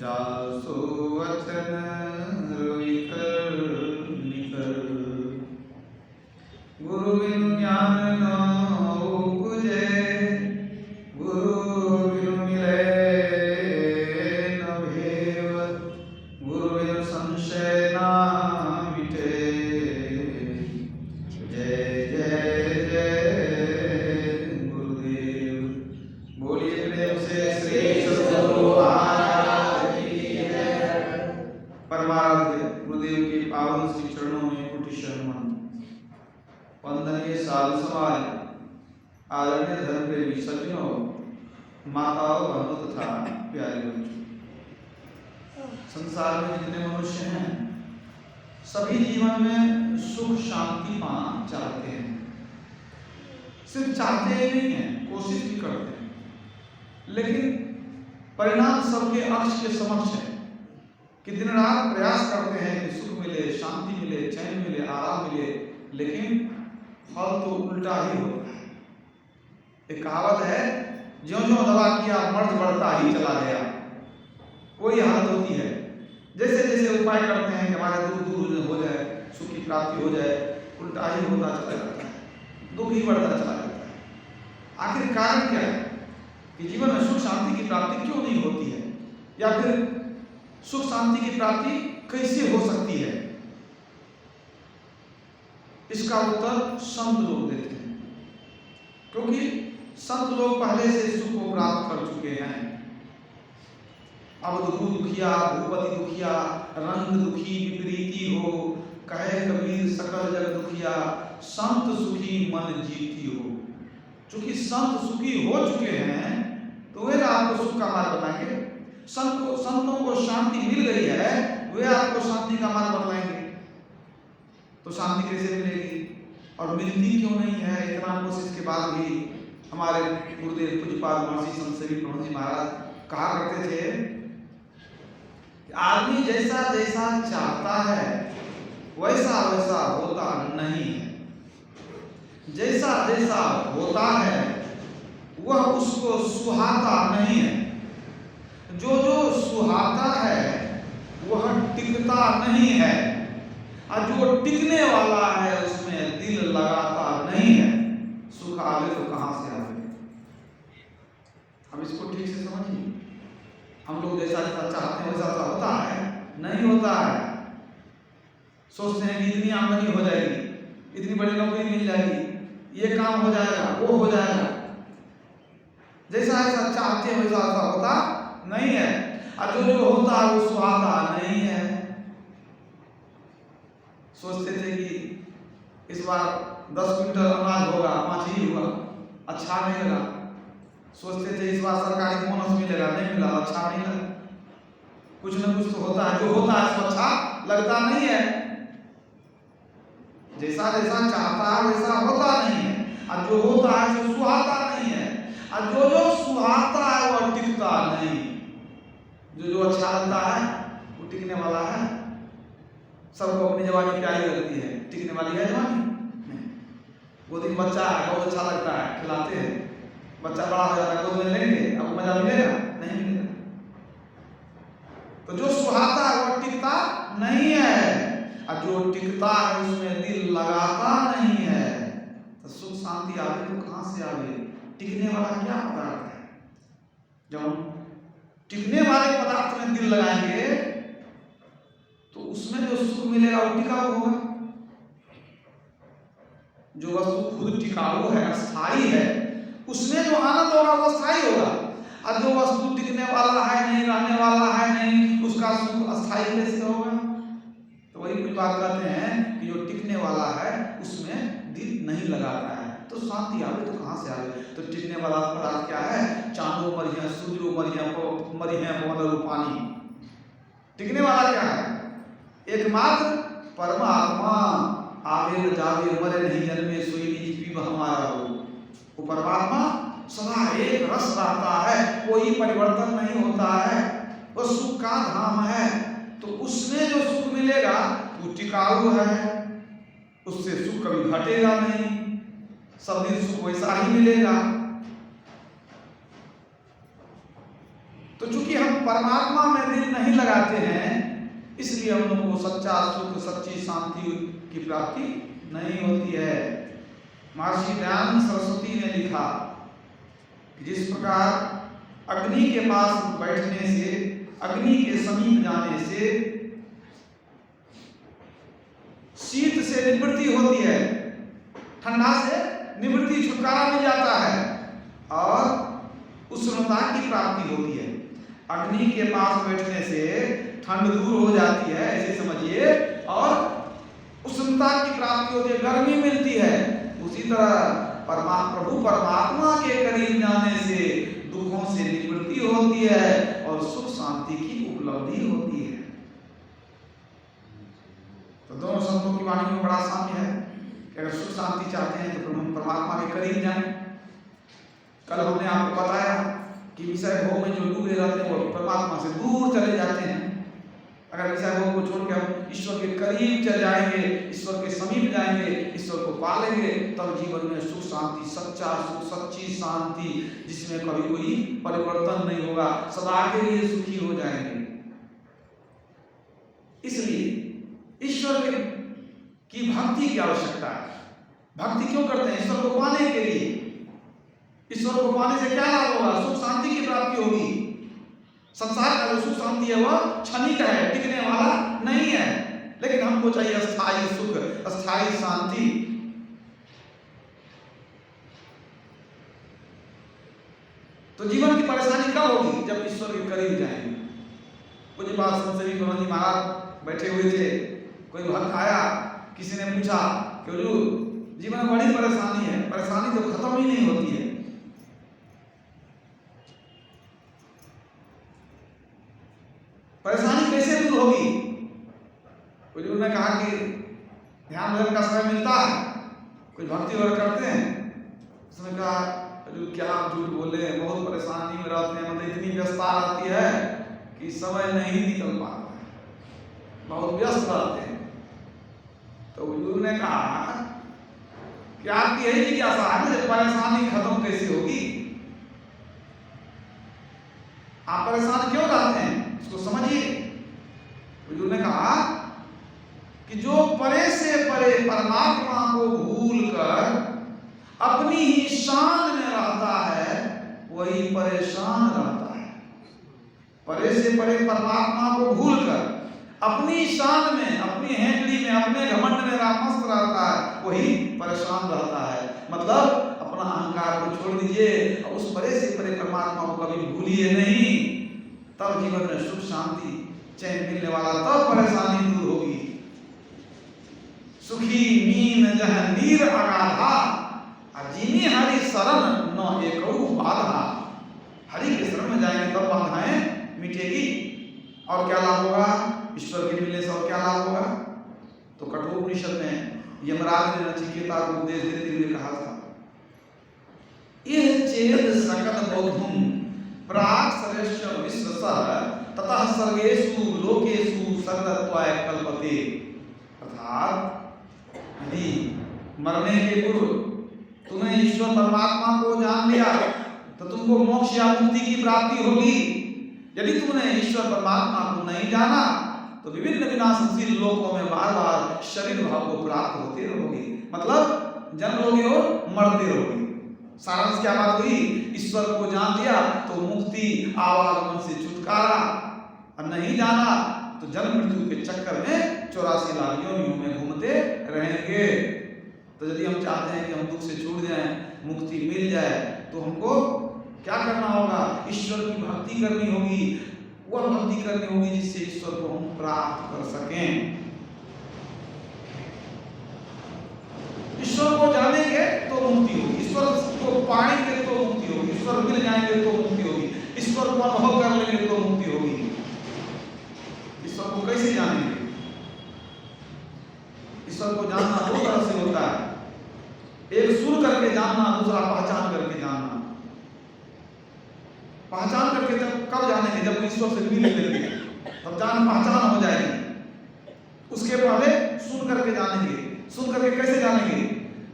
जासो वचन रोई कर निकर, गुरु बिनु ज्ञान न उपजे, गुरु बिनु मिले न भेव, गुरु बिनु संशय ना मिटे। जय जय जय गुरुदेव। बोलिए प्रेम से श्री सद्गुरु महाराज की जय। परमाराध्य गुरुदेव के पावन श्री चरणों में कोटि शरण वंदनीय साधु समाज, आदरणीय धर्म प्रेमी सज्जनों, माताओं, बहनों तथा प्यारे बच्चों, संसार में जितने मनुष्य हैं सभी जीवन में सुख शांति पाना चाहते हैं। सिर्फ चाहते ही नहीं है, कोशिश भी करते हैं, लेकिन परिणाम सबके अक्ष के समक्ष है कि दिन रात प्रयास करते हैं कि सुख मिले, शांति मिले, चैन मिले, आराम मिले, लेकिन फल तो उल्टा ही होता है। एक कहावत है, ज्यों-ज्यों दवा किया मर्ज बढ़ता ही चला गया। वही हालत होती है। जैसे जैसे उपाय करते हैं कि हमारे दूर दूर हो जाए, सुख की प्राप्ति हो जाए, उल्टा ही होता चला जाता है, दुख ही बढ़ता चला जाता है। आखिर कारण क्या है कि जीवन में सुख शांति की प्राप्ति क्यों नहीं होती है, या फिर सुख शांति की प्राप्ति कैसे हो सकती है? इसका उत्तर संत लोग देते हैं, क्योंकि संत लोग पहले से सुख को प्राप्त कर चुके हैं। अब दुखिया भूपति दुखिया, रंग दुखी विपरीती हो, कहे कबीर सकल जग दुखिया, संत सुखी मन जीती हो। चूंकि संत सुखी हो चुके हैं तो वे आपको सुख का मार्ग बताएंगे। संतों को शांति मिल गई है, वे आपको शांति का मार्ग बताएंगे। तो शांति कैसे मिलेगी और मिलती क्यों नहीं है? इतना कोशिश के बाद भी हमारे गुरुदेव पूज्यपाद महर्षि संत सेवी प्रभु जी महाराज कहा करते थे कि आदमी जैसा जैसा चाहता है वैसा वैसा होता नहीं है। जैसा जैसा होता है वह उसको सुहाता नहीं है। जो जो सुहाता है वह टिकता नहीं है, और जो टिकने वाला है उसमें दिल लगाता नहीं है। सुख आवे तो कहां से आवे? अब इसको ठीक से समझिए। हम लोग जैसा जैसा चाहते हैं वैसा वैसा होता है? नहीं होता है। सोचते हैं कि इतनी आमदनी हो जाएगी, इतनी बड़ी नौकरी मिल जाएगी, ये काम हो जाएगा, वो हो जाएगा। जैसा ऐसा चाहते हैं वैसा वैसा होता नहीं है, और जो जो होता है वो सुहाता नहीं है। सोचते थे कि इस बार 10 क्विंटल अनाज होगा, 5 ही हुआ, अच्छा नहीं लगा। सोचते थे इस बार सरकारी बोनस मिलेगा, नहीं मिला, अच्छा नहीं लगा। कुछ न कुछ तो होता है, जो होता है उसको अच्छा लगता नहीं है। जैसा जैसा चाहता है वैसा होता नहीं है, और जो होता है वो सुहाता नहीं है, और जो जो सुहाता है वो टिकता नहीं। जो जो अच्छा लगता है वो टिकने वाला है। सबको अपनी जवानी प्यारी लगती है, टिकने वाली है जवानी नहीं। गोदी में बच्चा है, बहुत अच्छा लगता है, खिलाते हैं, बच्चा बड़ा हो जाता है, गोद में लेंगे, अब मजा मिलेगा? नहीं मिलेगा। तो जो सुहाता है वो टिकता नहीं है, और जो टिकता है उसमें दिल लगाता नहीं है। तो सुख शांति आवे तो कहां से आवे? टिकने वाला क्या पदार्थ है? जब हम टिकने वाले पदार्थ में दिल लगाएंगे तो उसमें जो सुख मिलेगा वो टिकाऊ होगा। जो वस्तु खुद टिकाऊ है, अस्थाई है, उसमें जो आनंद होगा वो अस्थाई होगा। और जो वस्तु टिकने वाला है नहीं, रहने वाला है नहीं, उसका सुख अस्थाई कैसे होगा? तो वही कुछ बात कहते हैं कि जो टिकने वाला है उसमें दिल नहीं लगाता है, तो शांति आवे तो कहां से आवे? तो टिकने वाला पदार्थ क्या है? चांदो मरिया, सूर्यो मरिया, मरिया पवन पानी। टिकने वाला क्या है? एकमात्र परमात्मा। आवे न जावे, मरे नहीं जन्मे, सोई निज पीव हमारा हो। वो परमात्मा सदा एक रस रहता है, कोई परिवर्तन नहीं होता है, वो सुख का धाम है। तो उसमें जो सुख मिलेगा वो टिकाऊ है, उससे सुख कभी घटेगा नहीं, सब दिन सुख वैसा ही मिलेगा। तो चूंकि हम परमात्मा में दिल नहीं लगाते हैं, इसलिए हम लोग को सच्चा सुख, सच्ची शांति की प्राप्ति नहीं होती है। महर्षि दयानंद सरस्वती ने लिखा कि जिस प्रकार अग्नि के पास बैठने से, अग्नि के समीप जाने से शीत से निवृत्ति होती है, ठंडा से निवृत्ति, छुटकारा मिल जाता है और उष्णता की प्राप्ति होती है। अग्नि के पास बैठने से ठंड दूर हो जाती है, ऐसे समझिए, और उष्णता की प्राप्ति होती है, गर्मी मिलती है। उसी तरह प्रभु परमात्मा के करीब जाने से दुखों से निवृत्ति होती है और सुख शांति की उपलब्धि होती है। तो दोनों संतों की वाणी में बड़ा साम्य है कि अगर सुख शांति चाहते हैं तो प्रभु परमात्मा के करीब जाएं। कल हमने आपको बताया कि विषय भोग में जो डूबे रहते हैं वो परमात्मा से दूर चले जाते हैं। अगर विषय भोग को छोड़ के हम ईश्वर के करीब चले जाएंगे, ईश्वर के समीप जाएंगे, ईश्वर को पालेंगे, तब जीवन में सुख शांति, सच्चा सुख, सच्ची शांति, जिसमें कभी कोई परिवर्तन नहीं होगा, सदा के लिए सुखी हो जाएंगे। इसलिए ईश्वर की भक्ति की आवश्यकता है। भक्ति क्यों करते हैं? ईश्वर को पाने के लिए। ईश्वर को पाने से क्या लाभ होगा? सुख शांति की प्राप्ति होगी। संसार का जो सुख शांति है वह क्षणिक है, टिकने वाला नहीं है, लेकिन हमको चाहिए अस्थायी सुख, अस्थायी शांति। तो जीवन की परेशानी कब होगी? जब ईश्वर के करीब जाएंगे। मुझे बात संत श्री ब्रह्म जी महाराज बैठे हुए थे, कोई भक्त आया, किसी ने पूछा कि हुजूर जीवन में बड़ी परेशानी है, परेशानी तो खत्म ही नहीं होती है, परेशानी कैसे दूर होगी? हुजूर ने कहा कि ध्यान भजन का समय मिलता है, कुछ भक्ति वर्ग करते हैं। उसने कहा हुजूर क्या आप झूठ बोले, बहुत परेशानी में रहते हैं, मतलब इतनी व्यस्तता रहती है कि समय नहीं निकल पाता है, बहुत व्यस्त रहते हैं। तो हुजूर ने कहा कि आपकी यही जिज्ञासा है ना, परेशानी खत्म कैसे होगी? आप परेशान क्यों रहते हैं, इसको समझिए। हुजूर ने कहा कि जो परे से परे परमात्मा को भूलकर अपनी ही शान में रहता है वही परेशान रहता है। परे से परे परमात्मा को भूलकर अपनी शान में, अपनी हेंकड़ी में, अपने घमंड में मस्त रहता है वही परेशान रहता है। मतलब अपना अहंकार को छोड़ दीजिए और उस परे से परे परमात्मा को कभी भूलिए नहीं, तब जीवन में सुख शांति चैन मिलने वाला, तब परेशानी दूर होगी। सुखी मीन जह नीर अगाधा, अजीनी हरि शरण न एकहु बाधा। हरि के शरण में जाएंगे तब बाधाएं मिटेगी। और क्या लाभ होगा? ईश्वर के मिलने से और क्या लाभ होगा? तो कठोपनिषद में यमराज ने नचिकेता को उपदेश देते हुए कहा था, यह चेद सकल बौद्धुम प्राग सर्वेश्व विश्वसः ततः सर्वेषु लोकेषु सर्वत्वाय कल्पते। अर्थात यदि मरने के पूर्व तुमने ईश्वर परमात्मा को जान लिया तो तुमको मोक्ष या मुक्ति की प्राप्ति होगी। यदि तुमने ईश्वर परमात्मा को नहीं जाना तो विभिन्न विनाशशील लोकों में बार बार शरीर भाव को प्राप्त होते रहोगे, मतलब जन्म लोगे और मरते रहोगे। सारांश क्या बात हुई? ईश्वर को जान लिया तो मुक्ति, आवागमन से छुटकारा, और नहीं जाना तो जन्म मृत्यु के चक्कर में 84 लाख योनियों में घूमते रहेंगे। तो यदि हम चाहते हैं कि हम दुख से छूट जाएं, मुक्ति मिल जाए, तो हमको क्या करना होगा? ईश्वर की भक्ति करनी होगी। वह भक्ति करनी होगी जिससे ईश्वर को हम प्राप्त कर सकें। ईश्वर को जानेंगे तो मुक्ति होगी, ईश्वर को पाएंगे तो मुक्ति होगी, ईश्वर मिल जाएंगे तो मुक्ति होगी, ईश्वर को अनुभव कर लेंगे तो मुक्ति होगी। ईश्वर को कैसे जानेंगे? ईश्वर को जानना दो तरह से होता है, एक सुन करके जानना, दूसरा पहचान करके जानना। पहचान करके जब कब जानेंगे? जब ईश्वर से मिल लेंगे तब जान पहचान हो जाएगी। उसके पहले सुन करके जानेंगे। सुन करके कैसे जानेंगे?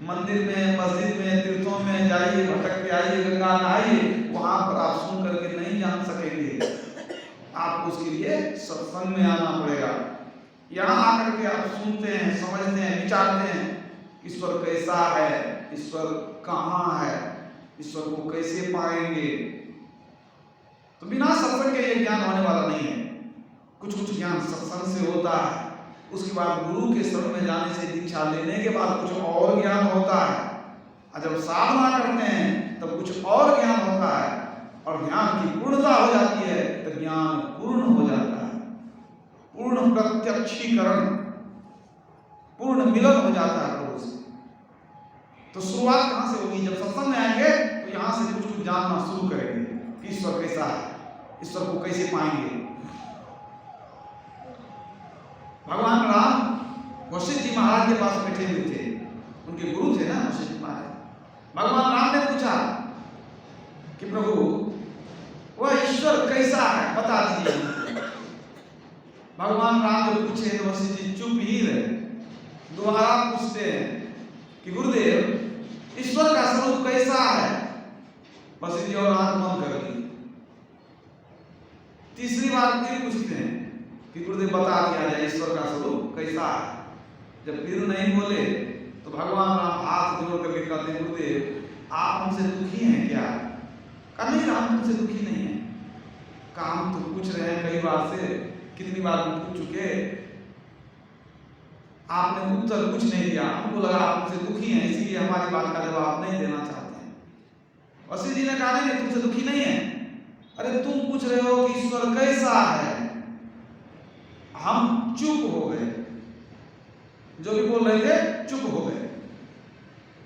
मंदिर में, मस्जिद में, तीर्थों में जाइए, भटक के आइए, गंगा नहाइए, वहां पर आप सुन करके नहीं जान सकेंगे। उसके लिए सत्संग में आना पड़ेगा। यहाँ आकर के आप सुनते हैं, समझते हैं, विचारते हैं ईश्वर कैसा है, ईश्वर कहाँ है, ईश्वर को कैसे पाएंगे। तो बिना सत्संग के ये ज्ञान होने वाला नहीं है। कुछ कुछ ज्ञान सत्संग से होता है, उसके बाद गुरु के शरण में जाने से, दीक्षा लेने के बाद कुछ और ज्ञान होता है, और जब साधना करते हैं तब कुछ और ज्ञान होता है, और ज्ञान की पूर्णता हो जाती है तो ज्ञान पूर्ण हो जाता है, पूर्ण प्रत्यक्षीकरण, पूर्ण मिलन हो जाता है प्रभु से। तो शुरुआत कहाँ से होगी? जब सत्संग में आएंगे तो यहाँ से कुछ कुछ जानना शुरू करेंगे कि ईश्वर कैसा है, ईश्वर को कैसे पाएंगे। भगवान राम वशिष्ठ जी महाराज के पास बैठे हुए थे, उनके गुरु थे ना वशिष्ठ जी महाराज। भगवान राम ने पूछा कि प्रभु वह ईश्वर कैसा है, बता दीजिए। भगवान राम जब पूछे तो वशिष्ठ जी चुप ही रहे। दोबारा पूछते हैं कि गुरुदेव ईश्वर का स्वरूप कैसा है? वशिष्ठ जी और आंख बंद कर ली। तीसरी बार फिर पूछते हैं कि गुरुदेव बता दिया जाए ईश्वर का स्वरूप कैसा है। जब फिर नहीं बोले तो भगवान राम हाथ जोड़ करके कहते हैं गुरुदेव आप हमसे दुखी हैं क्या? कहा नहीं राम तुमसे दुखी नहीं है। काम तो पूछ रहे हैं कई बार से, कितनी बार पूछ चुके, आपने उत्तर कुछ नहीं दिया। हमको लगा आप हमसे दुखी हैं, इसीलिए हमारी बात का जवाब नहीं देना चाहते हैं। वशिष्ठ जी ने कहा नहीं तुमसे दुखी नहीं है। अरे तुम पूछ रहे हो कि ईश्वर कैसा है, हम चुप हो गए, जो भी बोल रहे थे चुप हो गए।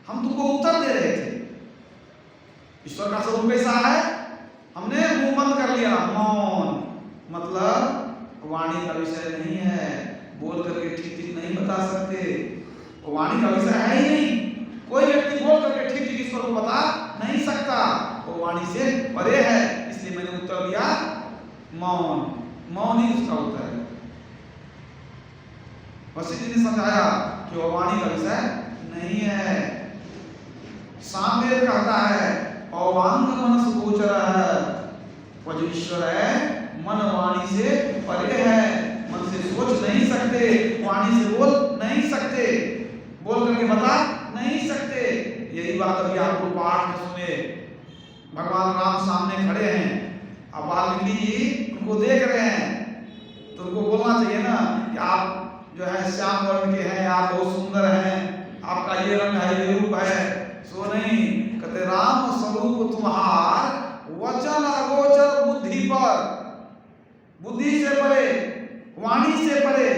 हम तुमको उत्तर दे रहे थे ईश्वर का स्वरूप कैसा है, हमने मुंह बंद कर लिया, मौन। मतलब वाणी का विषय नहीं है, बोल करके ठीक ठीक नहीं बता सकते, वाणी का विषय है ही नहीं। कोई व्यक्ति बोल करके ठीक ठीक ईश्वर को बता नहीं सकता, वो वाणी से परे है। इसलिए मैंने उत्तर दिया मौन, मौन ही उसका उत्तर है। वशिष्ठ जी ने समझाया कि वो वाणी का विषय नहीं है। सामवेद कहता है अवांग मनस गोचर है, वह जो ईश्वर है मन वाणी से परे है, मन से सोच नहीं सकते, वाणी से बोल नहीं सकते, बोल करके बता नहीं सकते। यही बात अभी आपको पाठ में सुने। भगवान राम सामने खड़े हैं, अब वाल्मीकि जी उनको देख रहे हैं, तो उनको बोलना चाहिए ना कि आप जो है श्याम वर्ण के हैं, आप बहुत सुंदर हैं, आपका ये रंग है, ये रूप है। सो नहीं, कहते राम स्वरूप तुम्हार वचन अगोचर बुद्धि पर, बुद्धि से परे, वाणी से परे।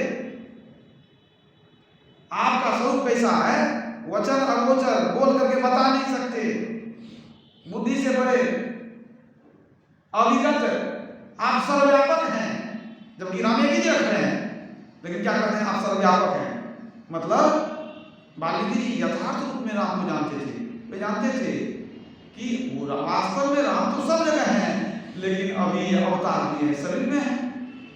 आपका स्वरूप कैसा है, वचन अगोचर, बोल करके बता नहीं सकते, बुद्धि से परे, अविगत, आप सर्वव्यापक हैं। जबकि राम एक ही जगह खड़े हैं, लेकिन क्या कहते हैं आप सर्वव्यापक हैं। मतलब वाल्मीकि जी यथार्थ रूप में राम को जानते थे, वे जानते थे कि वास्तव में राम तो सब जगह है, लेकिन अभी अवतार भी है, शरीर में है,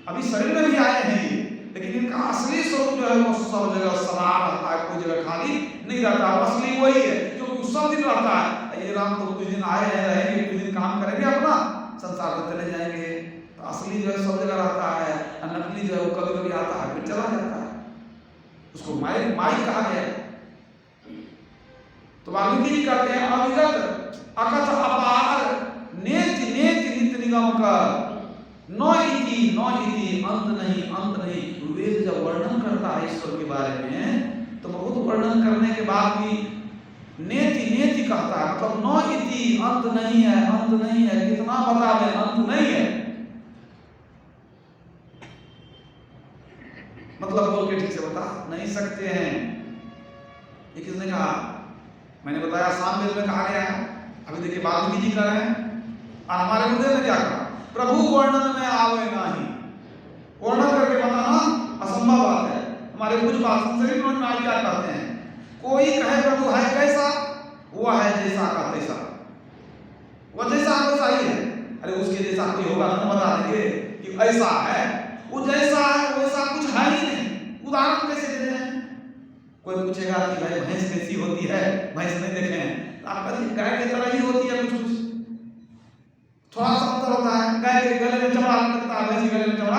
अभी शरीर में भी आए हैं, लेकिन इनका असली स्वरूप जो है वो सब जगह सदा रहता है, कोई जगह खाली नहीं रहता। असली वही है क्योंकि सब दिन रहता है। ये राम तो कुछ दिन आए हैं, रहेंगे, कुछ दिन काम करेंगे, अपना संसार में चले जाएंगे। तो असली जो है सब जगह रहता है, और नकली जो है वो कभी कभी आता है फिर चला जाता है। उसको माई कहा गया। तो वाल्मीकि जी कहते हैं अविगत अकथ अपार नेति नेति नित्य निगम कर, नौ इति अंत नहीं, अंत नहीं। वेद जब वर्णन करता है ईश्वर के बारे में तो बहुत वर्णन करने के बाद भी नेति नेति कहता है, मतलब नौ इति अंत नहीं है, अंत नहीं है, कितना बता दें अंत नहीं है। मतलब बोल के ठीक से बता नहीं सकते हैं। ये किसने कहा? मैंने बताया सामवेद में कहा गया है। अभी देखिए वाल्मीकि जी कर रहे हैं, और हमारे गुरुदेव ने क्या कहा? प्रभु वर्णन में आवे नहीं, वर्णन करके बताना असंभव बात है। हमारे कुछ बात संस्कृत में क्या कहते हैं, कोई कहे प्रभु है कैसा, वह है जैसा का तैसा, वह जैसा वैसा ही है। अरे उसके जैसा कोई होगा तो बता देंगे कि ऐसा है, वो जैसा है वैसा कुछ है ही नहीं। उदाहरण कैसे देते हैं? कोई पूछेगा कि भाई भैंस कैसी होती है, भैंस नहीं देखे हैं, आपका गाय की तरह ही होती है, कुछ कुछ थोड़ा सा अंतर होता है। गाय के गले में चमड़ा लटकता है, भैंस के गले में चमड़ा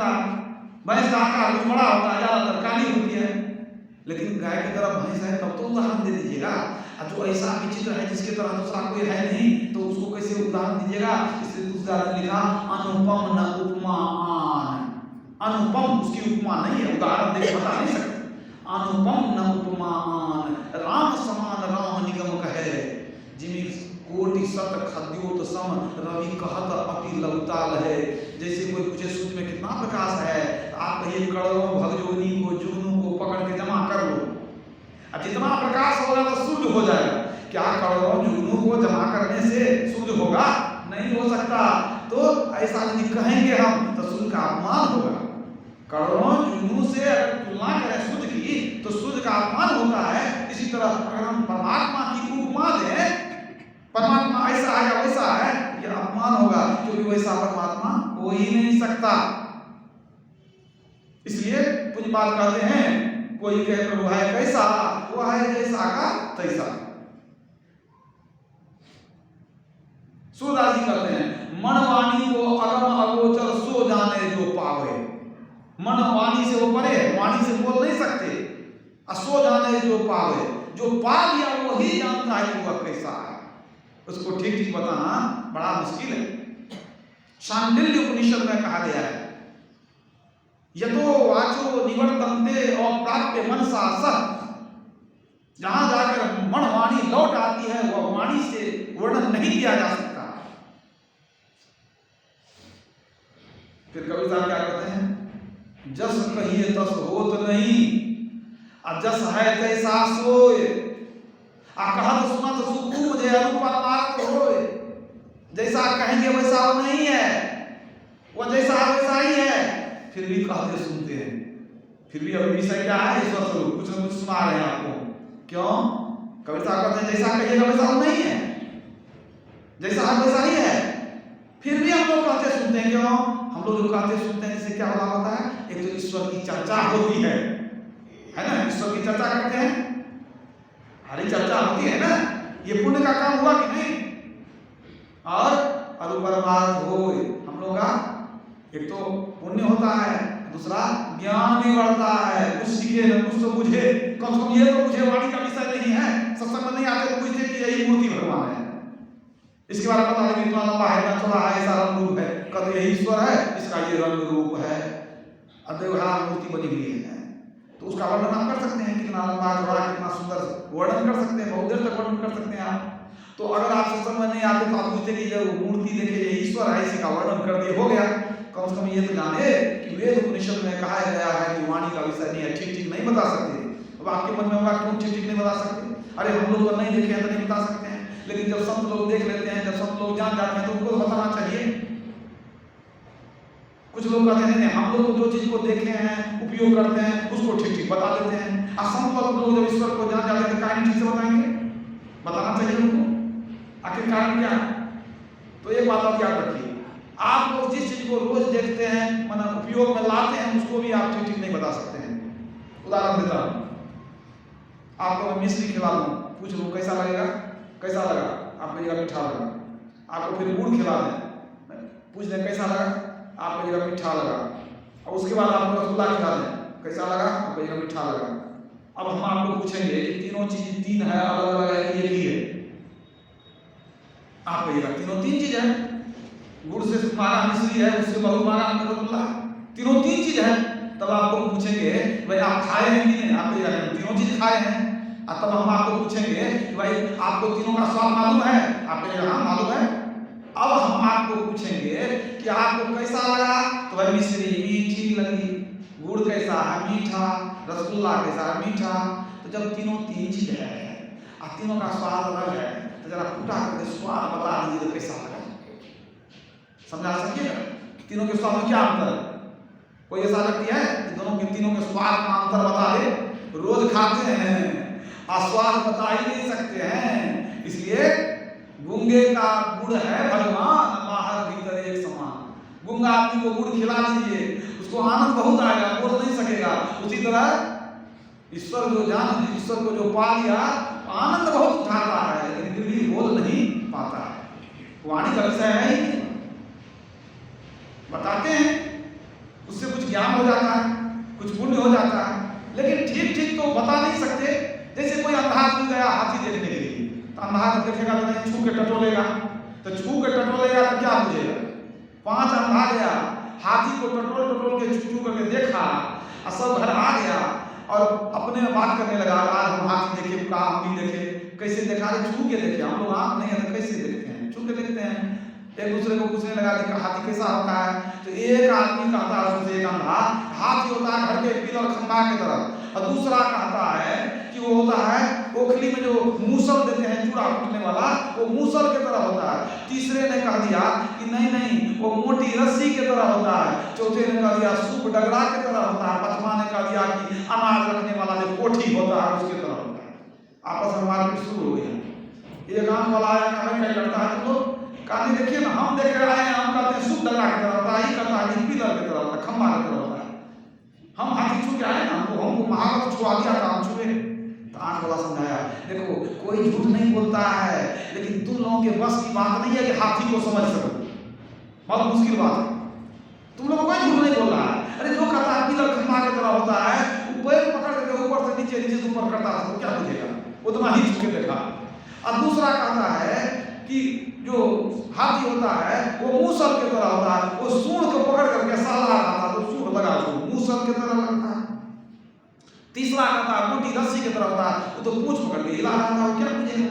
रहता है। भैंस का आकार कुछ बड़ा होता है, ज्यादातर काली होती है, लेकिन गाय की तरह भैंस है तब तो उदाहरण दे दीजिएगा। और जो ऐसा विचित्र है जिसके तरह दूसरा कोई है नहीं, तो उसको कैसे उदाहरण दीजिएगा? इसलिए दूसरा लिखा अनुपम न उपमान। अनुपम उसकी उपमा नहीं है, उदाहरण देकर बता नहीं सकते। अनुपम न उपमान, राम समान राम निगम कहे, जिमी कोटि सत खद्योत सम रवि कहत अति लवताल है। जैसे कोई पूछे सूर्य में कितना प्रकाश है, तो आप कहिए करोड़ों भगजोगनी को जुगनू को पकड़ के जमा कर लो, अब जितना प्रकाश होगा तो सूर्य हो जाएगा। क्या करोड़ों जुगनू को जमा करने से सूर्य होगा? नहीं हो सकता। तो ऐसा यदि कहेंगे हम तो सूर्य का अपमान होगा। करोड़ों जुगनू से अगर तुलना करें सूर्य की तो सूर्य का अपमान होता है। इसी तरह अगर हम परमात्मा की उपमा दें, परमात्मा ऐसा है या वैसा है, यह अपमान होगा, क्योंकि वैसा परमात्मा हो ही नहीं सकता। इसलिए पूज्य बात कहते हैं, कोई कहे प्रभु है कैसा, वो है जैसा का तैसा। सूरदास जी कहते हैं, मनवाणी को अगम अगोचर सो जाने जो पावे। मन वाणी से वो परे, वाणी से बोल नहीं सकते। असो जाने जो पावे, जो पा लिया वो ही जानता है कि वह कैसा है। उसको ठीक ठीक बताना बड़ा मुश्किल है। शांडिल्य उपनिषद में कहा गया है, यतो वाचो निवर्तन्ते और प्राप्य मनसा सत्। जहां जाकर मन वाणी लौट आती है वह वाणी से वर्णन नहीं किया जा सकता। फिर कबीर साहब क्या कहते हैं, जस कहिए तस होत नहीं, जस है तैसा सोय। कहत सुनत सुख मुझे अनुपम मार्ग होय। जैसा कहेंगे वैसा वो नहीं है, वो जैसा है वैसा ही है। फिर भी कहते सुनते हैं। फिर भी अभी विषय क्या है? ईश्वर स्वरूप। कुछ न कुछ सुना रहे हैं आपको। क्यों? कबीर साहब कहते हैं जैसा कहिएगा वैसा वो नहीं है, जैसा है वैसा ही है। फिर भी हम लोग कहते सुनते हैं। क्यों? हम लोग जो कहते सुनते हैं इससे क्या लाभ होता है? एक तो ईश्वर की चर्चा होती है ना, ईश्वर की चर्चा करते हैं, हरी चर्चा होती है ना, ये पुण्य का काम हुआ कि नहीं? और अनुपरमार्थ हो हम लोग का, एक तो पुण्य होता है, दूसरा ज्ञान भी बढ़ता है। कुछ सीखे न कुछ तो बुझे, कम से कम ये तो मुझे वाणी का विषय नहीं है, सत्संग में नहीं आते तो पूछते कि यही मूर्ति भगवान है, इसके बारे में पता नहीं इतना लंबा है इतना थोड़ा है, ऐसा रंग रूप है, कहते यही ईश्वर है, इसका ये रंग रूप है, अद्वैत मूर्ति बनी हुई है। तो उसका वर्णन आप कर सकते हैं, कितना लंबा चौड़ा कितना सुंदर वर्णन कर सकते हैं, बहुत देर तक वर्णन कर सकते हैं आप। तो अगर आप सत्संग में नहीं आते तो आप पूछते कि ये मूर्ति देखे ये ईश्वर है, इसी का वर्णन कर दिए, हो गया। कम से कम ये तो जाने कि वेद उपनिषद में कहा गया है कि वाणी का विषय नहीं है, ठीक ठीक नहीं बता सकते। अब आपके मन में होगा क्यों ठीक ठीक नहीं बता सकते? अरे हम लोग तो नहीं देखे हैं तो नहीं बता सकते हैं, लेकिन जब संत लोग देख लेते हैं, जब संत लोग जान जाते हैं तो उनको बताना चाहिए। कुछ लोग कहते हैं नहीं हम लोग जो चीज को देखे हैं उपयोग करते हैं उसको ठीक ठीक बता देते हैं, और संत लोग जब ईश्वर को जान जाते हैं तो कहानी ठीक से बताएंगे? बताना चाहिए उनको। आखिर कारण क्या? तो एक बात आप याद रखिए, आप लोग जिस चीज को रोज देखते हैं मतलब उपयोग में लाते हैं उसको भी आप ठीक ठीक नहीं बता सकते हैं। उदाहरण देता हूं, आपको मैं मिश्री खिला दूं, पूछ लूं कैसा लगेगा, कैसा लगा? आप कहिएगा मीठा लगा। आपको फिर गुड़ खिला दें, पूछ दें कैसा लगा, आप कहिएगा मीठा लगा। और उसके बाद आपको रसगुल्ला खिला दें, कैसा लगा, आप कहिएगा मीठा लगा। अब हम आपको पूछेंगे कि तीनों चीज तीन है, अलग अलग है, एक ही है, आप कहिएगा तीनों तीन चीज है, गुड़ से मांगा मिश्री है, उससे बहुत मांगा रसगुल्ला, तीनों तीन चीज है। तब आपको पूछेंगे भाई आप खाए हैं कि नहीं, आप कहिएगा तीनों चीज खाए हैं। तब हम आपको पूछेंगे कि भाई आपको तीनों का स्वाद मालूम है, आप कहिएगा हाँ मालूम है। अब हम आपको पूछेंगे कि आपको कैसा लगा, तो भाई मिश्री मीठी लगी, गुड़ कैसा है मीठा, रसगुल्ला कैसा है मीठा। तो जब तीनों तीन चीज है और तीनों का स्वाद अलग है, तो जरा फूटा करके स्वाद बता दीजिए तो कैसा लगा, समझा सकिएगा? तीनों के स्वाद में क्या अंतर है? कोई ऐसा व्यक्ति है कि दोनों के तीनों के स्वाद का अंतर बता दे? रोज खाते हैं, स्वाद बता ही नहीं सकते हैं। इसलिए गूंगे का गुड़ है भगवान, बाहर भीतर एक समान। गूंगा आदमी को गुड़ खिला दीजिए, उसको आनंद बहुत आएगा, बोल नहीं सकेगा। उसी तरह ईश्वर जो जान, ईश्वर को जो पा लिया आनंद बहुत उठाता है, लेकिन फिर भी बोल नहीं पाता है। वाणी का विषय है ही बताते हैं। उससे ज्ञान हो जाता है, कुछ पुण्य हो जाता है, लेकिन ठीक ठीक तो बता नहीं सकते। जैसे कोई अंधा आदमी गया हाथी देखने के लिए, तो अंधा आदमी देखेगा तो नहीं, छू के टटोलेगा, तो छू के टटोलेगा तो क्या बुझेगा। 5 अंधा गया, हाथी को टटोल टटोल के छू करके देखा और सब घर आ गया और अपने में बात करने लगा, आज हम हाथी देखे, कहा हम भी देखे। कैसे देखा? अरे छू के देखे, हम लोग आँख नहीं है तो कैसे देखते हैं, छू के देखते हैं। एक दूसरे को पूछने लगा कि हाथी कैसा होता है, तो एक आदमी कहता है उससे, एक अंधा, हाथी होता है घर के पिलर खंभा की तरफ, और दूसरा कहता है कि वो होता है ओखली में जो मूसल देते हैं चूड़ा कूटने वाला, वो मूसल की तरह होता है। तीसरे ने कह दिया कि नहीं नहीं वो मोटी रस्सी की तरह होता है। चौथे ने कह दिया सूप डगरा की तरह होता है। पांचवा ने कह दिया कि अनाज रखने वाला जो कोठी होता है उसकी तरह होता है। आपस में मारपीट शुरू हो गया। एक आंख वाला आया, कहा क्या लगता है तुम लोग? कहानी देखिए ना, हम देख रहे हैं, हम कहते हैं सूप डगरा की तरह होता है, ये कहता है कि पिलर की तरह होता है, खंभा की तरह होता है। हम हाथी छू के आए ना, हमको महाभारत छुआ दिया था, हम छुए। तो आंख वाला समझाया, देखो कोई झूठ नहीं बोलता है, लेकिन तुम लोगों के बस की बात नहीं है कि हाथी को समझ सको, बहुत मुश्किल बात है। तुम लोग कोई झूठ नहीं बोल रहा है। अरे जो कहता है पिलर खंभा की तरह होता है, वो पैर पकड़ के ऊपर से नीचे, नीचे से ऊपर करता है, तो क्या बुझेगा? वो तो ही छू के देखा। और दूसरा कहता है कि जो हाथी होता है वो मूसल की तरह होता है, वो सूंड को पकड़ करके साला खाता तो सूंड लगा तो मूसल की तरह लगता है। तीसरा कहता है मोटी रस्सी की तरह होता है, वो तो पूंछ पकड़ के हिला रहा है, क्या बुझेगा।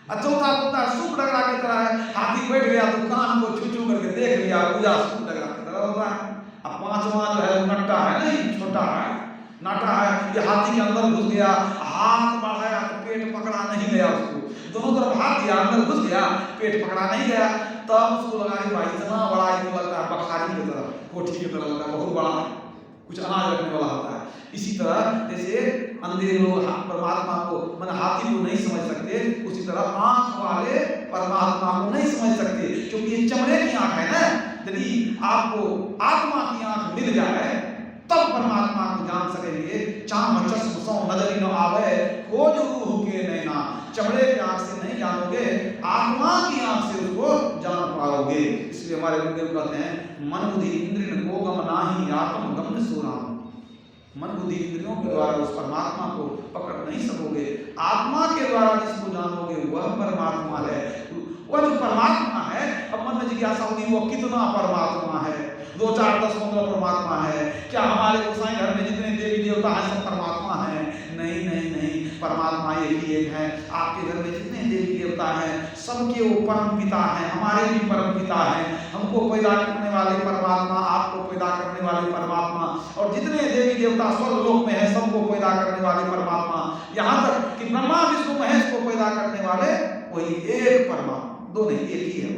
और चौथा बोलता है सूप डगरा की तरह है, हाथी बैठ गया तो कान को छू छू करके देख लिया, पूजा सूप डगरा की तरह होता है। अब पांचवा जो है नट्टा है, नहीं छोटा है, नाटा है, ये हाथी के अंदर घुस गया, हाथ बढ़ाया तो पेट पकड़ा नहीं गया, उसको दोनों तरफ हाथ दिया, अंदर घुस गया, पेट पकड़ा नहीं गया। तब उसको लगा कि भाई इतना बड़ा ही तो लगता है बखारी की तरह, कोठी की तरह लगता है, बहुत बड़ा कुछ अनाज रखने वाला होता है। इसी तरह जैसे अंधे लोग परमात्मा को माने हाथी को नहीं समझ सकते, उसी तरह आंख वाले परमात्मा को नहीं समझ सकते, क्योंकि ये चमड़े की आंख है ना। यदि आपको आत्मा की आंख मिल जाए तब परमात्मा को जान सकेंगे। चाम चश्म सौ नजरी न आवे, खोज रूह के नैना। चमड़े की आंख से नहीं जानोगे, आत्मा की आंख से उसको जान पाओगे। इसलिए हमारे गुरुदेव कहते हैं मन बुद्धि इंद्रिय को गम नाही, आत्म गम सुराम। मन बुद्धि इंद्रियों के द्वारा उस परमात्मा को पकड़ नहीं सकोगे, आत्मा के द्वारा जिसको जानोगे वह परमात्मा है। वह जो परमात्मा है, अब मन में जिज्ञासा होगी वो कितना परमात्मा है, 2 4 10 15 परमात्मा है क्या? हमारे गोसाई घर में जितने देवी देवता हैं सब परमात्मा हैं? नहीं नहीं नहीं, परमात्मा एक ही एक है। आपके घर में जितने देवी देवता हैं सबके वो परम पिता हैं, हमारे भी परम पिता हैं। हमको पैदा करने वाले परमात्मा, आपको पैदा करने वाले परमात्मा, और जितने देवी देवता स्वर्ग लोक में हैं सबको पैदा करने वाले परमात्मा, यहाँ तक कि ब्रह्मा विष्णु महेश को पैदा करने वाले वही एक परमात्मा, दो नहीं एक ही है।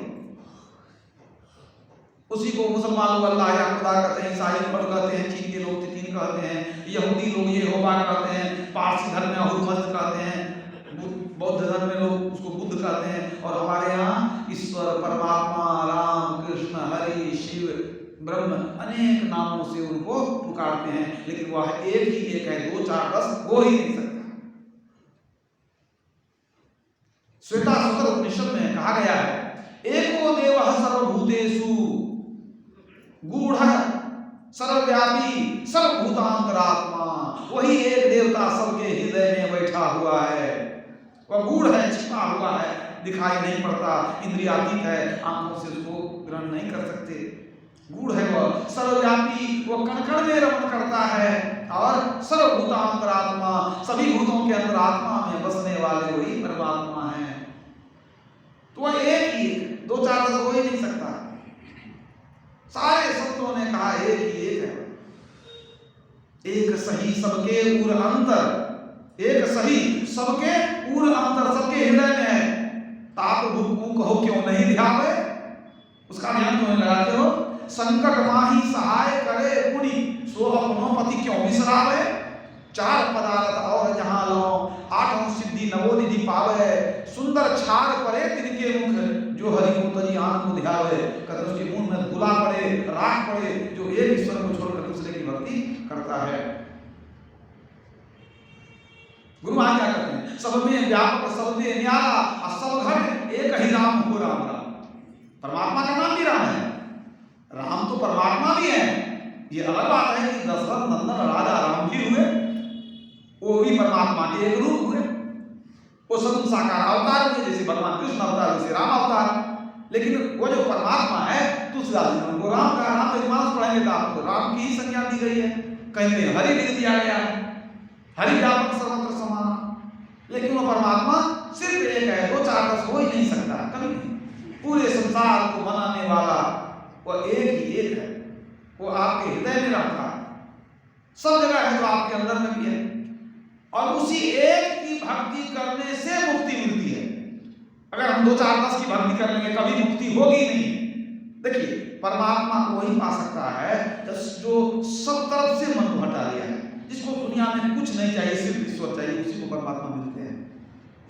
उसी को मुसलमान लोग अल्लाह या खुदा कहते हैं, ईसाई लोग कहते हैं, चीन के लोग तितीन कहते हैं, यहूदी लोग यहोवा कहते हैं, पारसी धर्म में अहुरमत कहते हैं, बौद्ध धर्म में लोग उसको बुद्ध कहते हैं, और हमारे यहाँ ईश्वर परमात्मा राम कृष्ण हरि शिव ब्रह्म अनेक नामों से उनको पुकारते हैं, लेकिन वह एक ही एक है, 2 4 10 हो ही नहीं सकता। श्वेताश्वतर उपनिषद में कहा गया है एको देवः सर्वभूतेषु गूढ़ सर्वव्यापी सर्वभूतांतरात्मा। वही एक देवता सबके हृदय में बैठा हुआ है। वह गूढ़ है, छिपा हुआ है, दिखाई नहीं पड़ता, इंद्रियातीत है, आंखों से उसको ग्रहण नहीं कर सकते। गूढ़ है वह, सर्वव्यापी, वह कण-कण में रमण करता है, और सर्वभूतांतरात्मा, सभी भूतों के अंदर आत्मा में बसने वाले वही परमात्मा है। तो वह एक ही, 2 4 10 हो ही नहीं सकता। सारे संतों ने कहा एक ही एक है, एक सही सबके उर अंतर, एक सही सबके उर अंतर, सबके हृदय में है। ताप भूकू कहो क्यों नहीं ध्यावे, उसका ध्यान क्यों नहीं लगाते हो? संकट माही सहाय करे पुनि, सो अपनो पति क्यों बिसरावे। 4 पदार्थ और जहां लो, 8 सिद्धि नवोनिधि पावे। सुंदर छाड़ पड़े तिनके मुख, जो हरि को तजी आनंद ध्यावे। कहते उसके मुंह में धूला पड़े, राख पड़े, जो एक ईश्वर को छोड़कर दूसरे की भक्ति करता है। गुरु महाराज क्या कहते हैं? सब में व्यापक, सब में न्यारा, और सब घट एक ही राम हो राम राम। परमात्मा का नाम भी राम है, राम तो परमात्मा भी है, ये अलग बात है कि दशरथ नंदन राजा राम जी हुए, वो भी परमात्मा के एक रूप हुए, वो सगुण साकार अवतार हुए, जैसे भगवान कृष्ण अवतार वैसे राम अवतार। लेकिन वो जो परमात्मा है, तुलसीदास जी ने उनको राम कहा। राम यजमानस पढ़ेंगे तो आपको राम की ही संज्ञा दी गई है, कहते हैं हरि लिख दिया गया है, हरि व्यापक सर्वत्र समाना। लेकिन वो परमात्मा सिर्फ एक है, दो चार दस हो ही नहीं सकता कभी नहीं। पूरे संसार को बनाने वाला वो एक ही एक है, वो आपके हृदय में रहता है, सब जगह है, तो आपके अंदर में भी है। और उसी एक की भक्ति करने से मुक्ति मिलती है। अगर हम दो चार दस की भक्ति कर लेंगे कभी मुक्ति होगी नहीं। देखिए, परमात्मा को वही पा सकता है जो सब तरफ से मन को हटा लिया है, जिसको दुनिया में कुछ नहीं चाहिए, सिर्फ ईश्वर चाहिए, उसी को परमात्मा मिलते हैं।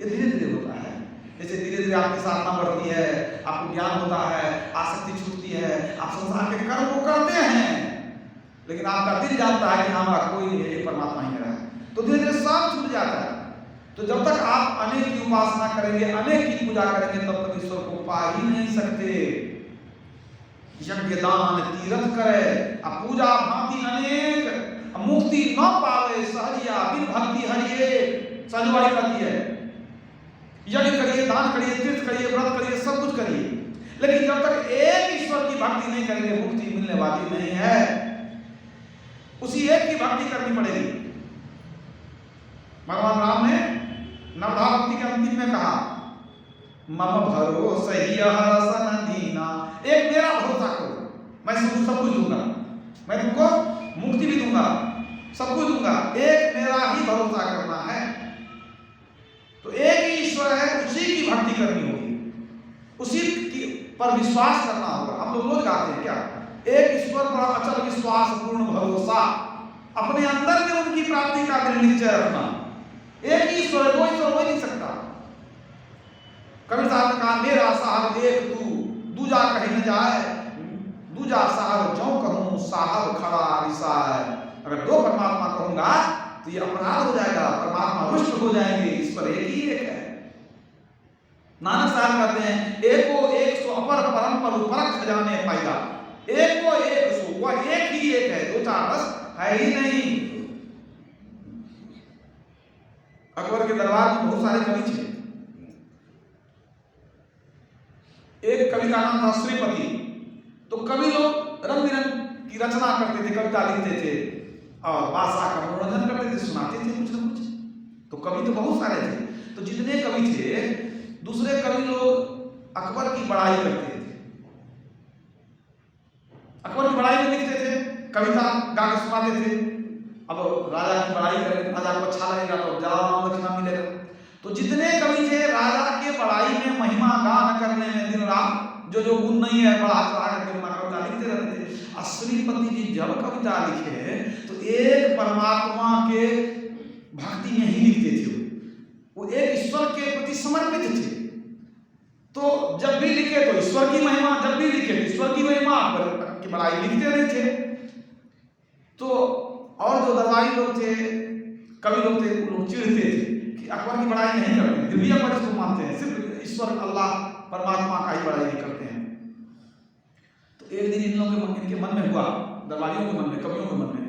ये धीरे धीरे होता है, जैसे धीरे धीरे आपकी साधना बढ़ती है, आपको ज्ञान होता है, आसक्ति छूटती है, आप संसार के कर्म को करते हैं, लेकिन आपका दिल जानता है कि हमारा कोई नहीं है, ये परमात्मा ही मेरा है, तो धीरे धीरे सब छूट जाता है। तो जब तक आप अनेक की उपासना करेंगे, अनेक की पूजा करेंगे, तब तक ईश्वर को पा ही नहीं सकते। यज्ञ दान तीर्थ करे, अब पूजा भांति अनेक, मुक्ति न पावे सहजिया, बिन भक्ति हरिये सजवाई करती है। यज्ञ करिए, दान करिए, तीर्थ करिए, व्रत करिए, सब कुछ करिए, लेकिन जब तक एक ईश्वर की भक्ति नहीं करेंगे, मुक्ति मिलने वाली नहीं है। उसी एक की भक्ति करनी पड़ेगी। भगवान राम ने नवधा भक्ति के अंतिम में कहा, मम भरोसा सन दीना, एक मेरा भरोसा करो, मैं सब कुछ दूंगा, मैं तुमको मुक्ति भी दूंगा, सब कुछ दूंगा, एक मेरा ही भरोसा करना है। तो एक ही ईश्वर है, उसी की भक्ति करनी होगी, उसी की पर विश्वास करना होगा। हम लोग रोज गाते हैं क्या, एक ईश्वर पर अचल विश्वास पूर्ण भरोसा, अपने अंदर में उनकी प्राप्ति का निश्चय रखना। एक ही ईश्वर है, दो ईश्वर हो नहीं सकता। कबीर साहब ने कहा, मेरा साहब एक तू, दूजा कहीं न जाए, दूजा साहब जो कहूं साहब खड़ा रिसाए। अगर दो परमात्मा कहूंगा तो ये अपराध हो जाएगा, परमात्मा रुष्ट हो जाएंगे, ईश्वर एक ही एक है। नानक साहब कहते हैं, एको एक सो अपर परम पर परख खजाने पैदा, एको एक सो, वह एक ही एक है, दो चार दस है ही नहीं। अकबर के दरबार में बहुत सारे कवि थे। एक कवि का नाम था श्रीपति। तो कवि लोग रंग बिरंग की रचना करते थे, कविता लिखते थे और बादशाह का मनोरंजन करते थे, सुनाते थे कुछ न कुछ। तो कवि तो बहुत सारे थे। तो जितने कवि थे, दूसरे कवि लोग अकबर की बड़ाई करते थे, अकबर की बड़ाई में लिखते थे, कविता गा के सुनाते थे। अब राजा की बड़ाई करें, राजा को अच्छा लगेगा तो ज्यादा दक्षिणा मिलेगा। तो जितने कवि थे, राजा के बड़ाई में, महिमा गान करने में दिन रात जो गुण नहीं है बढ़ा चढ़ा करके अपना कविता लिखते रहते थे। और श्रीपति जी जब कविता लिखे तो एक परमात्मा के भक्ति में ही लिखते थे, वो एक ईश्वर के प्रति समर्पित थे। तो जब भी लिखे तो ईश्वर की महिमा, जब भी लिखे तो ईश्वर की महिमा, अकबर की बड़ाई लिखते नहीं थे। तो और जो दरबारी लोग थे, कवि लोग थे, वो लोग चिढ़ते थे कि अकबर की बड़ाई नहीं करते, फिर भी अकबर इसको मानते हैं, सिर्फ ईश्वर अल्लाह परमात्मा का ही बड़ाई नहीं करते हैं। तो एक दिन इन लोगों के इनके मन में हुआ, दरबारियों के मन में, कवियों के मन में,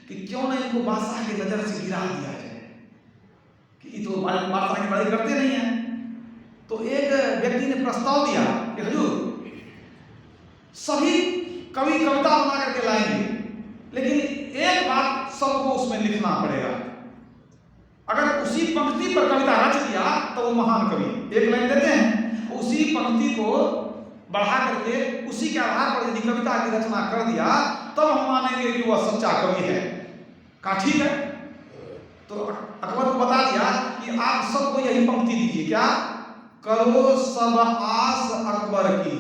कि क्यों ना इनको बादशाह की नजर से गिरा दिया जाए, कि ये तो बादशाह की बड़ाई करते नहीं है। तो एक व्यक्ति ने प्रस्ताव दिया कि हुजूर, सभी कवि कविता बना करके लाएंगे, लेकिन एक बात सबको उसमें लिखना पड़ेगा। अगर उसी पंक्ति पर कविता रच दिया तो वो महान कवि। एक लाइन देते हैं, उसी पंक्ति को बढ़ा करके उसी के आधार पर यदि कविता की रचना कर दिया तब हम मानेंगे कि वह सच्चा कवि है। कहा ठीक है। तो अकबर को बता दिया कि आप सबको यही पंक्ति दीजिए, क्या, करो सब आस अकबर की।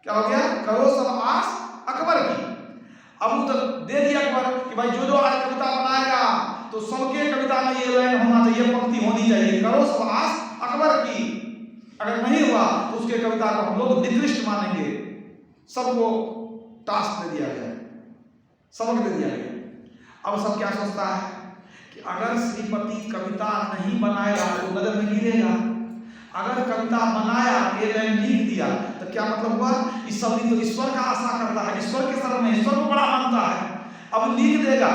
क्या हो गया, करो सब आस अकबर की। अब तो दे दिया अकबर कि भाई जो आज कविता बनाएगा तो सबके कविता में ये लाइन होना चाहिए, पंक्ति होनी चाहिए, करो सब आस अकबर की। अगर नहीं हुआ तो उसके कविता को हम लोग निकृष्ट मानेंगे। सबको टास्क दे दिया गया, सबक दे दिया गया। अब सब क्या सोचता है कि अगर श्रीपति कविता नहीं बनाएगा तो नजर में गिरेगा, अगर कविता बनाया, ये लाइन लिख दिया तो क्या मतलब हुआ, इस सब दिन तो ईश्वर का आशा करता है, ईश्वर के शरण में, ईश्वर को बड़ा अब लिख देगा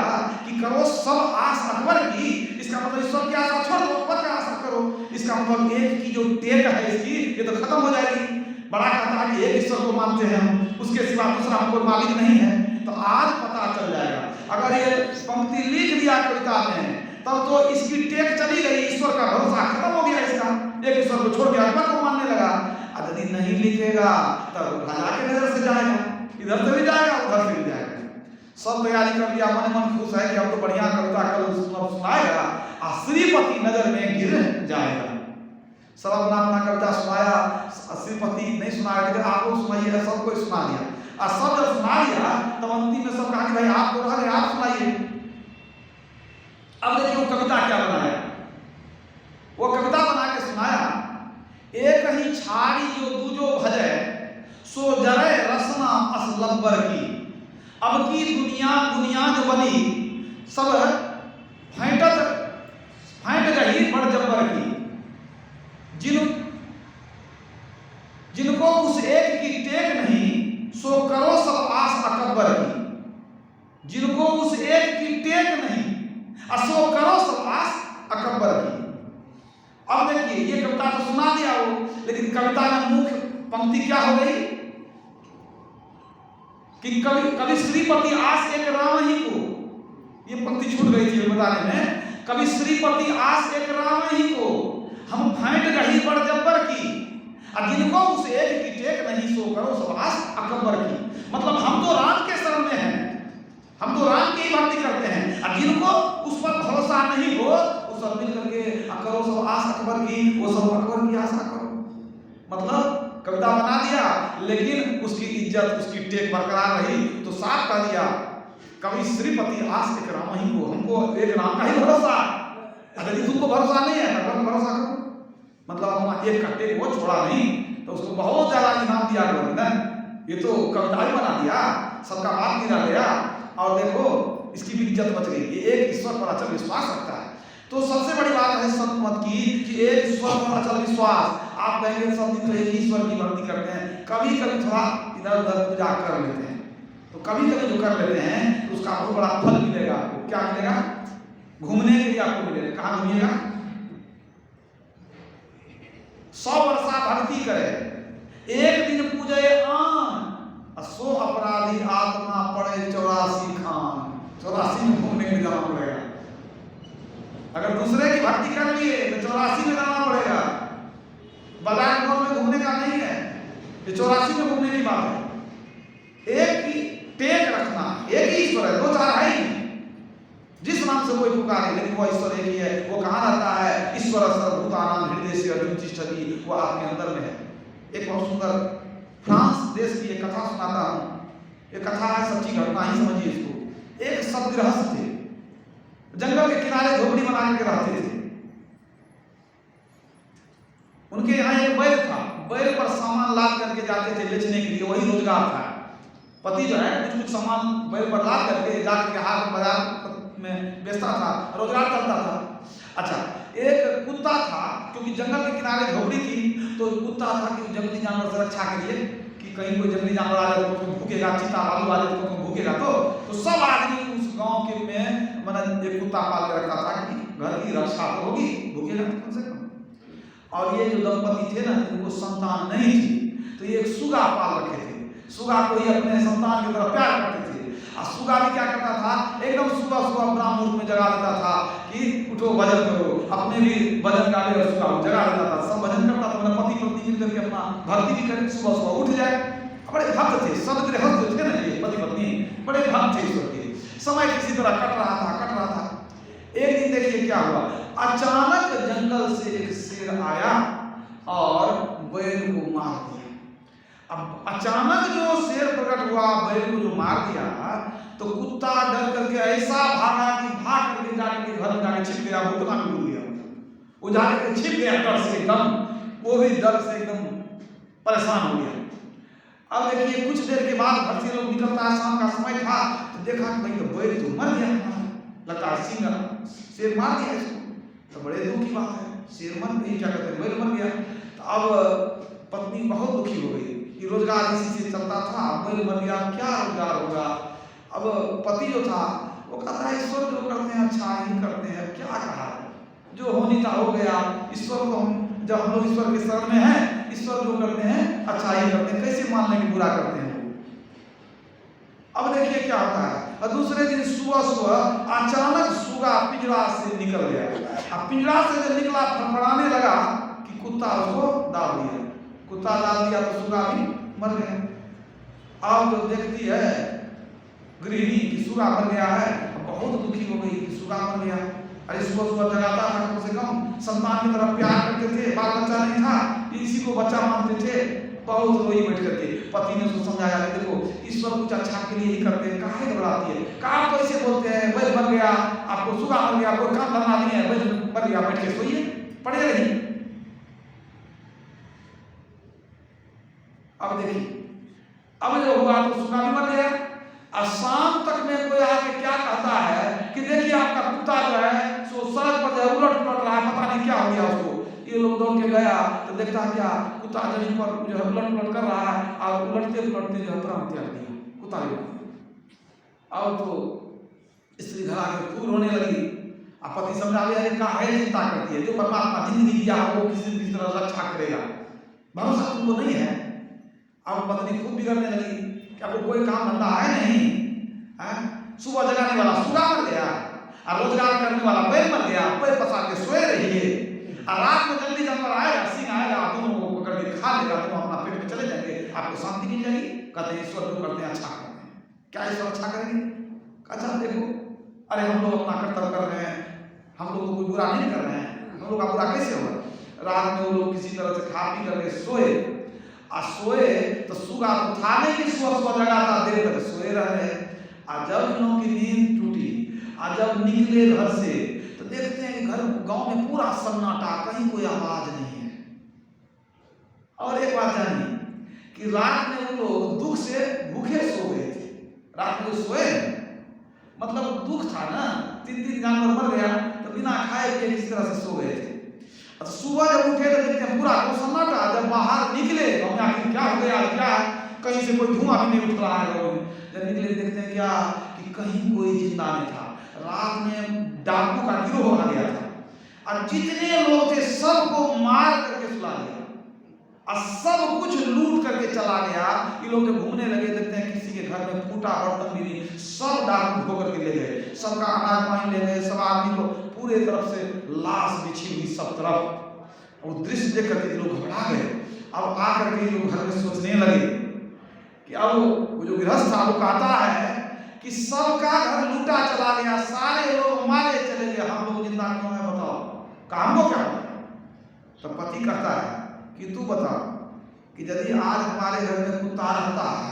कि करो सब आस अकबर की, इसका मतलब ईश्वर की आशा छोड़ दो, अकबर की आशा करो। इसका मतलब एक की जो टेक है इसकी, ये तो खत्म हो जाएगी। बड़ा कहता है कि एक ईश्वर को मानते हैं हम, उसके सिवा दूसरा हमको मालिक नहीं है। तो आज पता चल जाएगा। अगर ये पंक्ति लिख दिया कविता में, तब तो इसकी टेक चली गई, ईश्वर का भरोसा खत्म हो गया इसका। एक ईश्वर को छोड़ के अकबर को मानने लगा। और यदि नहीं लिखेगा तब राजा के नजर से जाएगा, इधर से भी जाएगा उधर से भी जाएगा। सब तैयारी कर लिया, मन मन खुश है कि अब तो बढ़िया कविता कल सुनाएगा और श्रीपति नजर में गिर जाएगा। सब अपना अपना कविता सुनाया, श्रीपति नहीं सुनाया, लेकिन आप लोग सुनाइए, सबको सुना दिया। और सब जब सुना दिया तब अंतिम में सब कहा कि भाई आप तो रह गए, आप सुनाइए। अब देखिए वो कविता क्या बनाया। वो कविता बना के सुनाया, एक ही छाड़ी जो दूजो भजे, सो जरे रसना अस लब्बर की। अब की दुनिया जो बनी, सब फाइट गई बड़ जब्बर की। जिनको उस एक की टेक नहीं, सो करो सब आस अकबर की। जिनको उस एक की टेक नहीं, सो करो सब आस अकबर की। अब देखिए ये कविता तो सुना दिया वो, लेकिन कविता में मुख्य पंक्ति क्या हो गई कि कवि श्रीपति आस एक राम ही को। ये पंक्ति छूट गई थी बताने में। कवि श्रीपति आस एक राम ही को, हम फाइट गही बड़ जब्बर की। और जिनको उस एक की टेक नहीं, सो करो सब आस अकबर की। मतलब हम तो राम के शरण में हैं, हम तो राम की ही भक्ति करते हैं। और जिनको उस पर भरोसा नहीं हो, वो सब मिल करके करो सब आस अकबर की, वो सब अकबर की आशा करो। मतलब कविता बना दिया, लेकिन उसकी इज्जत, उसकी टेक बरकरार रही। तो साफ कह दिया कवि श्रीपति आस एक राम ही को, हमको एक राम का ही भरोसा। यदि तुमको भरोसा नहीं है तो भरोसा करो। मतलब अपना एक का टेक वो छोड़ा नहीं, तो उसको बहुत ज्यादा इनाम दिया गया। ये तो कविता ही बना दिया, सबका बात गिरा गया। और देखो इसकी भी इज्जत बच गई। ये एक ईश्वर पर अचल विश्वास रखता है। तो सबसे बड़ी बात है संत मत की कि एक ईश्वर पर अचल विश्वास। आप कहेंगे सब दिन तो एक ईश्वर की भक्ति करते हैं, कभी कभी थोड़ा इधर उधर पूजा कर लेते हैं। तो कभी कभी जो कर लेते हैं तो उसका बहुत बड़ा फल मिलेगा आपको। क्या मिलेगा? घूमने के लिए आपको मिलेगा। कहाँ घूमिएगा? 100 वर्षा भक्ति करे, एक दिन पूजे आन, सो अपराधी आत्मा पड़े 84 खान। 84 में घूमने के लिए जाना पड़ेगा। अगर दूसरे की भक्ति कर लिए तो 84 में जाना पड़ेगा। बाजार मॉल में घूमने का नहीं है, ये 84 में घूमने की बात है। एक ही टेक रखना, एक ही ईश्वर है, दो चार है ही नहीं। जिस नाम से कोई पुकारे, लेकिन वो ईश्वर एक ही है। वो कहाँ रहता है? ईश्वर सर्वभूतानां हृदय से अर्जुन तिष्ठति, वो आपके अंदर में है। एक बहुत सुंदर फ्रांस देश की एक कथा सुनाता हूँ। ये कथा है, सच्ची घटना ही समझिए इसको। एक सतगृहस्थ थे, जंगल के किनारे झोपड़ी बना के रहते थे। उनके यहाँ एक बैल था, बैल पर सामान लाद करके जाते थे बेचने के लिए, वही रोजगार था। पति जो है कुछ कुछ सामान बैल पर लाद करके जाकर के हाट बाजार में बेचता था, रोजगार करता था। अच्छा, एक कुत्ता था, क्योंकि जंगल के किनारे झोपड़ी थी, तो कुत्ता था कि जंगली जानवर से रक्षा के लिए कि कहीं कोई जंगली जानवर आ जाए तो भूखेगा, चीता भालू आ जाए तो भूखेगा। तो सब आदमी उस गांव के में मतलब एक कुत्ता पाल के रखता था कि घर की रक्षा तो होगी, भूखेगा कम से कम। और ये जो दंपति थे ना, उनको संतान नहीं थी, तो ये एक सुगा पाल रखे थे। सुगा को ही अपने संतान की तरफ प्यार करते थे। और सुगा भी क्या करता था, एकदम सुबह सुबह ब्राह्मण में जगा देता था कि उठो भजन करो, अपने भी भजन गावे और सुगा जगा देता था। सब भजन करता था, मतलब पति पत्नी मिल करके अपना भक्ति भी करे, सुबह सुबह उठ जाए। बड़े भक्त थे, सदगृहस्थ थे ना ये पति पत्नी, बड़े भक्त थे ईश्वर के। समय किसी तरह कट रहा था। एक दिन देखिए क्या हुआ, अचानक जंगल से एक शेर आया और बैल को मार दिया। अब अचानक जो शेर प्रकट हुआ, बैल को जो मार दिया, तो कुत्ता डर करके ऐसा भागा कि भाग करके जाके घर में जाके छिप गया, भूखना भी भूल गया। वो जाके छिप गया डर से एकदम, वो भी डर से एकदम परेशान हो गया। अब देखिए कुछ देर के बाद घर से लोग निकलता है, शाम का समय था, तो देखा कि भाई तो बैल तो मर गया, लगता है सिंह शेर मार दिया इसको। तो बड़े दुख की बात है, शेर मर गई, क्या कहते हैं बैल मर गया। तो अब पत्नी बहुत दुखी हो गई कि रोजगार इसी से चलता था, बैल मर गया, क्या रोजगार होगा। अब पति जो था वो कहता है ईश्वर जो करते हैं अच्छा ही करते हैं, क्या कहा, जो होनी था हो गया, ईश्वर को हम जब हम लोग ईश्वर के शरण में हैं, ईश्वर जो करते हैं अच्छा ही करते हैं, कैसे मान लेंगे बुरा करते हैं। अब देखिए क्या होता है, और दूसरे दिन सुबह सुबह अचानक सुगा पिंजरा से निकल गया। अब पिंजरा से जब निकला फड़फड़ाने लगा कि कुत्ता उसको दाब दिया, कुत्ता दाब दिया तो सुगा भी मर गया। अब जो देखती है गृहिणी कि सुगा मर गया है, बहुत दुखी हो गई कि सुगा मर गया। अरे सुबह सुबह जगाता था, कम से कम संतान की तरफ प्यार करते थे, बाल बच्चा नहीं था, इसी को बच्चा मानते थे, बहुत रोई बैठ करके। पति ने उसको समझाया कि देखो ईश्वर कुछ अच्छा के लिए ही करते हैं, काहे घबराती है, कहा तो ऐसे बोलते हैं, बैल मर गया, आपको सुगा मर गया, कोई काम धरना नहीं है, बैल मर गया, बैठ के सोइए, पड़े रही। अब देखिए अब जो हुआ तो सुगा भी मर गया। और शाम तक में कोई आके क्या कहता है कि देखिए आपका कुत्ता जो है सो सड़क पर जो उलट पुलट रहा है, पता नहीं क्या हो गया उसको। ये लोग दौड़ के गया तो देखता है क्या कुत्ता जमीन पर जो है उलट पुलट कर रहा है, और उलटते उलटते जो है प्राण त्याग दिया, कुत्ता भी। अब तो स्त्री घर आके खूब रोने लगी। अब पति समझा अरे काहे चिंता करती है, जो परमात्मा जिंदगी दिया वो किसी भी तरह रक्षा करेगा, भरोसा तुमको नहीं है। अब पत्नी खूब बिगड़ने लगी कि आपको कोई काम धंधा है नहीं, है? सुबह जगाने वाला सुगा मर गया, और रोजगार करने वाला बैल मर गया, पैर पसार के सोए रहिए, और रात में जल्दी जानवर आएगा, सिंह आएगा, दोनों को पकड़ के खा लेगा, दोनों अपना पेट में चले जाएंगे, आपको शांति मिल जाएगी। कहते हैं ईश्वर जो करते हैं अच्छा करते हैं, क्या ईश्वर अच्छा करेंगे? अच्छा देखो, अरे हम लोग अपना कर्तव्य कर रहे हैं, हम लोग तो कोई बुरा नहीं कर रहे हैं, हम लोग का बुरा कैसे होगा। रात में वो लोग किसी तरह से खा पी करके सोए, और सोए तो सुगा तो था नहीं कि सुबह सुबह जगाता, देर तक सोए रहे। और जब इन लोगों की नींद टूटी, और जब निकले घर से तो देखते हैं कि घर गांव में पूरा सन्नाटा, कहीं कोई आवाज नहीं है। और एक बात जानिए कि रात में वो लोग दुख से भूखे सो गए थे। रात में सोए मतलब दुख था ना, 3 जानवर मर गया तो बिना खाए पिए किसी तरह से सो गए थे। सुबह जब उठे तो देखते हैं पूरा सन्नाटा। जब बाहर निकले तो हमें आखिर क्या हो गया, क्या कहीं से कोई धुआं भी नहीं उठ रहा है। जब निकले देखते हैं क्या कि कहीं कोई जिंदा नहीं था। रात में डाकू का गिरोह आ गया था, और जितने लोग थे सबको मार करके सुला दिया, और सब कुछ लूट करके चला गया। ये लोग जब घूमने लगे देखते हैं किसी के घर में फूटा बर्तन भी नहीं, सब डाकू धो करके ले गए, सबका अनाज पानी ले गए, सब आदमी को पूरे तरफ से लाश बिछी हुई सब तरफ। और दृश्य देख करके लोग घबरा गए। अब आकर के लोग घर में सोचने लगे कि अब वो जो गृहस्थ था वो कहता है कि सबका घर लूटा चला गया, सारे लोग मारे चले गए, हम लोग जिंदा क्यों है बताओ, काम को क्या होता। तो पति कहता है कि तू बता कि यदि आज हमारे घर में कुत्ता रहता है,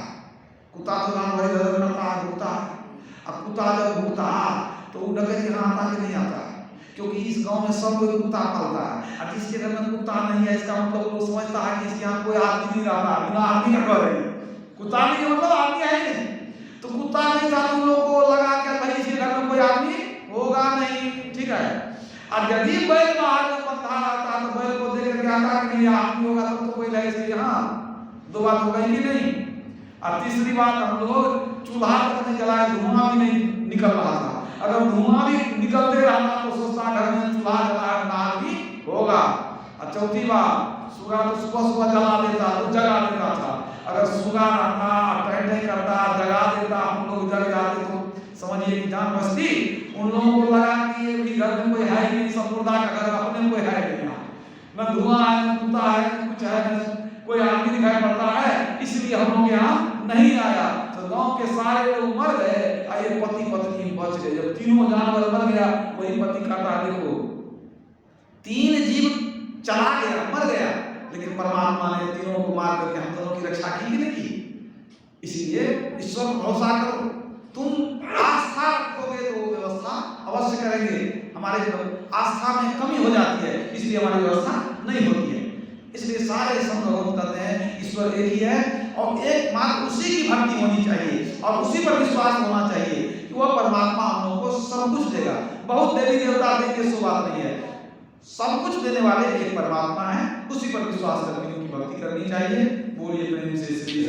कुत्ता तो राम भाई घर में रहता है, भूखता है, अब कुत्ता जब भूखता तो वो डकैत यहाँ आता कि नहीं आता, क्योंकि इस गांव में सब कोई कुत्ता पालता है। और जिसके घर में कुत्ता नहीं है इसका मतलब लोग समझता है कि इसके यहाँ कोई आदमी नहीं रहता, बिना आदमी का घर है। कुत्ता नहीं मतलब आदमी है नहीं, तो कुत्ता नहीं था तो उन लोगों को लगा कि भाई इसके घर में कोई आदमी होगा नहीं, ठीक है। और यदि बैल बाहर में बंधा रहता तो बैल को देख करके आता कि नहीं आदमी होगा तब तो कोई लगे यहाँ, दो बात हो गई कि नहीं। और तीसरी बात हम लोग चूल्हा तक नहीं जलाए, धुआं भी नहीं निकल रहा था। अगर धुआं भी निकलते रहता तो सोचता घर में चूल्हा जलाया ना भी होगा। और चौथी बात सुगा तो सुबह सुबह जला देता तो जगा देता था। अगर सुगा रहता अटैक नहीं करता जगा देता, हम लोग जग जाते तो समझिए कि जान बचती। उन लोगों को लगा कि ये भी घर में कोई है ही नहीं, संप्रदाय का घर अपने कोई है नहीं, न धुआं है न कुत्ता है न कुछ है, न कोई आदमी दिखाई पड़ता है, इसलिए हम लोग यहाँ नहीं आया। तो गांव के सारे लोग मर गए, ये पति पत्नी बच गए। जब तीनों जानवर मर गया, वही पति कहता देखो 3 जीव चला गया, मर गया, लेकिन परमात्मा ने तीनों को मार करके हम दोनों की रक्षा की कि नहीं की। इसीलिए ईश्वर पर भरोसा करो, तुम आस्था रखोगे तो व्यवस्था अवश्य करेंगे। हमारे आस्था में कमी हो जाती है, इसलिए हमारी व्यवस्था नहीं होती है। इसलिए सारे संत कहते हैं ईश्वर एक ही है, और एक मात्र उसी की भक्ति होनी चाहिए, और उसी पर विश्वास होना चाहिए कि वह परमात्मा हम लोगों को सब कुछ देगा। बहुत देवी देवता देंगे सो बात नहीं है, सब कुछ देने वाले एक परमात्मा है, उसी पर विश्वास करके उनकी भक्ति करनी चाहिए। बोलिए प्रेम से श्री